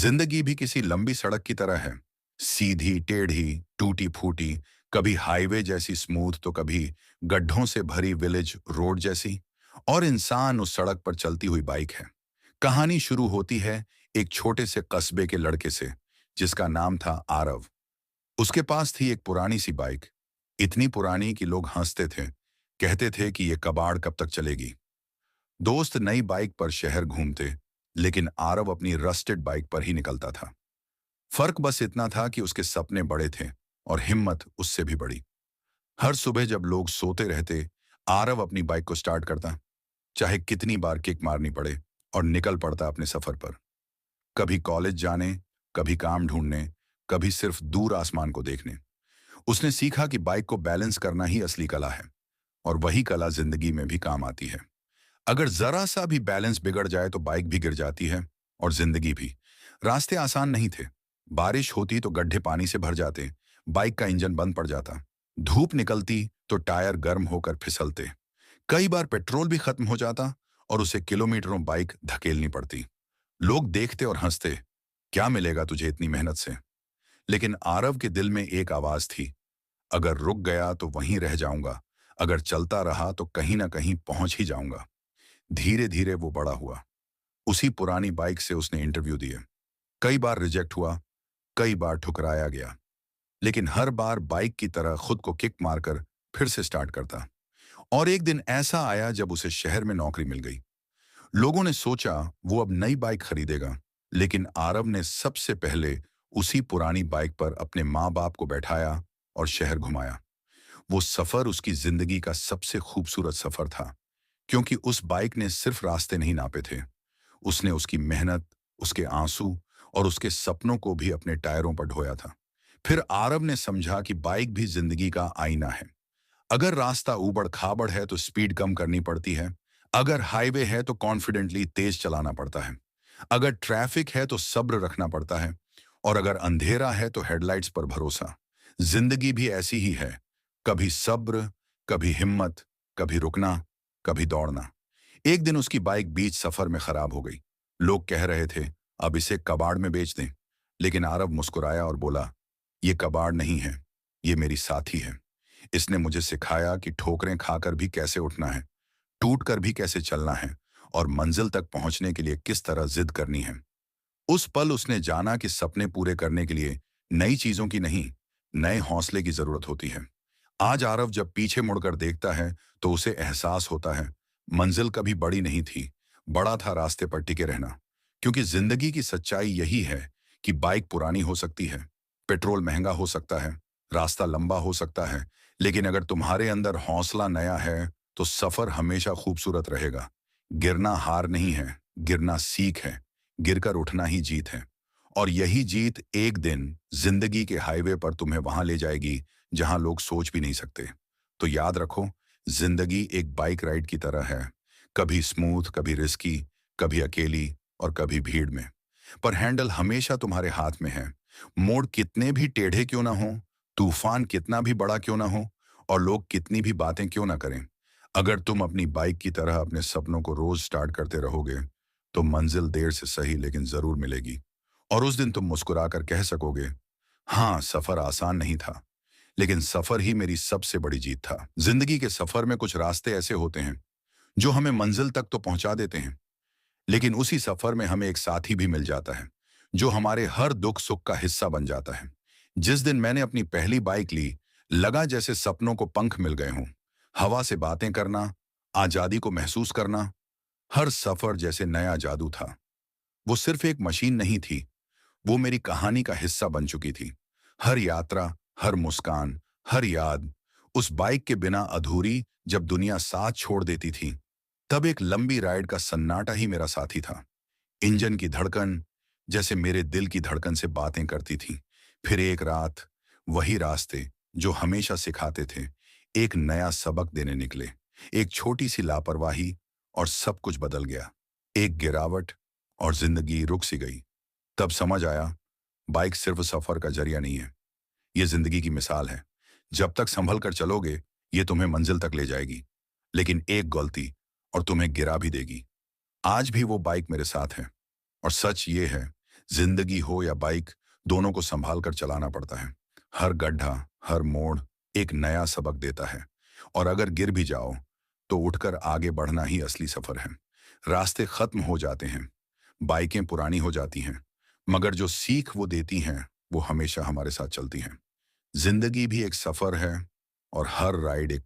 जिंदगी भी किसी लंबी सड़क की तरह है। सीधी टेढ़ी टूटी फूटी, कभी हाईवे जैसी स्मूथ तो कभी गड्ढों से भरी विलेज रोड जैसी। और इंसान उस सड़क पर चलती हुई बाइक है। कहानी शुरू होती है एक छोटे से कस्बे के लड़के से, जिसका नाम था आरव। उसके पास थी एक पुरानी सी बाइक, इतनी पुरानी कि लोग हंसते थे, कहते थे कि ये कबाड़ कब तक चलेगी। दोस्त नई बाइक पर शहर घूमते, लेकिन आरव अपनी रस्टेड बाइक पर ही निकलता था। फर्क बस इतना था कि उसके सपने बड़े थे और हिम्मत उससे भी बड़ी। हर सुबह जब लोग सोते रहते, आरव अपनी बाइक को स्टार्ट करता, चाहे कितनी बार किक मारनी पड़े, और निकल पड़ता अपने सफर पर। कभी कॉलेज जाने, कभी काम ढूंढने, कभी सिर्फ दूर आसमान को देखने। उसने सीखा कि बाइक को बैलेंस करना ही असली कला है, और वही कला जिंदगी में भी काम आती है। अगर जरा सा भी बैलेंस बिगड़ जाए तो बाइक भी गिर जाती है, और जिंदगी भी। रास्ते आसान नहीं थे। बारिश होती तो गड्ढे पानी से भर जाते, बाइक का इंजन बंद पड़ जाता। धूप निकलती तो टायर गर्म होकर फिसलते। कई बार पेट्रोल भी खत्म हो जाता और उसे किलोमीटरों बाइक धकेलनी पड़ती। लोग देखते और हंसते, क्या मिलेगा तुझे इतनी मेहनत से। लेकिन आरव के दिल में एक आवाज थी, अगर रुक गया तो वहीं रह जाऊंगा, अगर चलता रहा तो कहीं ना कहीं पहुंच ही जाऊंगा। धीरे धीरे वो बड़ा हुआ। उसी पुरानी बाइक से उसने इंटरव्यू दिए। कई बार रिजेक्ट हुआ, कई बार ठुकराया गया, लेकिन हर बार बाइक की तरह खुद को किक मारकर फिर से स्टार्ट करता। और एक दिन ऐसा आया जब उसे शहर में नौकरी मिल गई। लोगों ने सोचा वो अब नई बाइक खरीदेगा, लेकिन आरव ने सबसे पहले उसी पुरानी बाइक पर अपने माँ बाप को बैठाया और शहर घुमाया। वो सफर उसकी जिंदगी का सबसे खूबसूरत सफर था, क्योंकि उस बाइक ने सिर्फ रास्ते नहीं नापे थे, उसने उसकी मेहनत, उसके आंसू और उसके सपनों को भी अपने टायरों पर ढोया था। फिर आरव ने समझा कि बाइक भी जिंदगी का आईना है। अगर रास्ता ऊबड़ खाबड़ है तो स्पीड कम करनी पड़ती है। अगर हाईवे है तो कॉन्फिडेंटली तेज चलाना पड़ता है। अगर ट्रैफिक है तो सब्र रखना पड़ता है। और अगर अंधेरा है तो हेडलाइट्स पर भरोसा। जिंदगी भी ऐसी ही है, कभी सब्र, कभी हिम्मत, कभी रुकना, कभी दौड़ना। एक दिन उसकी बाइक बीच सफर में खराब हो गई। लोग कह रहे थे, अब इसे कबाड़ में बेच दें। लेकिन आरव मुस्कुराया और बोला, ये कबाड़ नहीं है, ये मेरी साथी है। इसने मुझे सिखाया कि ठोकरें खाकर भी कैसे उठना है, टूट कर भी कैसे चलना है, और मंजिल तक पहुंचने के लिए किस तरह जिद करनी है। उस पल उसने जाना कि सपने पूरे करने के लिए नई चीजों की नहीं, नए हौसले की जरूरत होती है। आज आरव जब पीछे मुड़कर देखता है तो उसे एहसास होता है, मंजिल कभी बड़ी नहीं थी, बड़ा था रास्ते पर टिके रहना। क्योंकि जिंदगी की सच्चाई यही है कि बाइक पुरानी हो सकती है, पेट्रोल महंगा हो सकता है, रास्ता लंबा हो सकता है, लेकिन अगर तुम्हारे अंदर हौसला नया है तो सफर हमेशा खूबसूरत रहेगा। गिरना हार नहीं है, गिरना सीख है, गिरकर उठना ही जीत है। और यही जीत एक दिन जिंदगी के हाईवे पर तुम्हें वहां ले जाएगी जहां लोग सोच भी नहीं सकते। तो याद रखो, जिंदगी एक बाइक राइड की तरह है, कभी स्मूथ, कभी रिस्की, कभी अकेली और कभी भीड़ में। पर हैंडल हमेशा तुम्हारे हाथ में है। मोड़ कितने भी टेढ़े क्यों ना हो, तूफान कितना भी बड़ा क्यों ना हो, और लोग कितनी भी बातें क्यों ना करें, अगर तुम अपनी बाइक की तरह अपने सपनों को रोज स्टार्ट करते रहोगे तो मंजिल देर से सही लेकिन जरूर मिलेगी। और उस दिन तुम मुस्कुराकर कह सकोगे, हाँ, सफर आसान नहीं था, लेकिन सफर ही मेरी सबसे बड़ी जीत था। जिंदगी के सफर में कुछ रास्ते ऐसे होते हैं जो हमें मंजिल तक तो पहुंचा देते हैं, लेकिन उसी सफर में हमें एक साथी भी मिल जाता है, जो हमारे हर दुख सुख का हिस्सा बन जाता है। जिस दिन मैंने अपनी पहली बाइक ली, लगा जैसे सपनों को पंख मिल गए हों। हवा से बातें करना, आजादी को महसूस करना, हर सफर जैसे नया जादू था। वो सिर्फ एक मशीन नहीं थी, वो मेरी कहानी का हिस्सा बन चुकी थी। हर यात्रा, हर मुस्कान, हर याद उस बाइक के बिना अधूरी। जब दुनिया साथ छोड़ देती थी, तब एक लंबी राइड का सन्नाटा ही मेरा साथी था। इंजन की धड़कन जैसे मेरे दिल की धड़कन से बातें करती थी। फिर एक रात, वही रास्ते जो हमेशा सिखाते थे, एक नया सबक देने निकले। एक छोटी सी लापरवाही और सब कुछ बदल गया। एक गिरावट और जिंदगी रुक सी गई। तब समझ आया, बाइक सिर्फ सफर का जरिया नहीं है, ये जिंदगी की मिसाल है। जब तक संभल कर चलोगे, ये तुम्हें मंजिल तक ले जाएगी, लेकिन एक गलती और तुम्हें गिरा भी देगी। आज भी वो बाइक मेरे साथ है, और सच ये है, जिंदगी हो या बाइक, दोनों को संभाल कर चलाना पड़ता है। हर गड्ढा, हर मोड़ एक नया सबक देता है। और अगर गिर भी जाओ तो उठकर आगे बढ़ना ही असली सफर है। रास्ते खत्म हो जाते हैं, बाइकें पुरानी हो जाती हैं, मगर जो सीख वो देती हैं वो हमेशा हमारे साथ चलती हैं। जिंदगी भी एक सफर है और हर राइड एक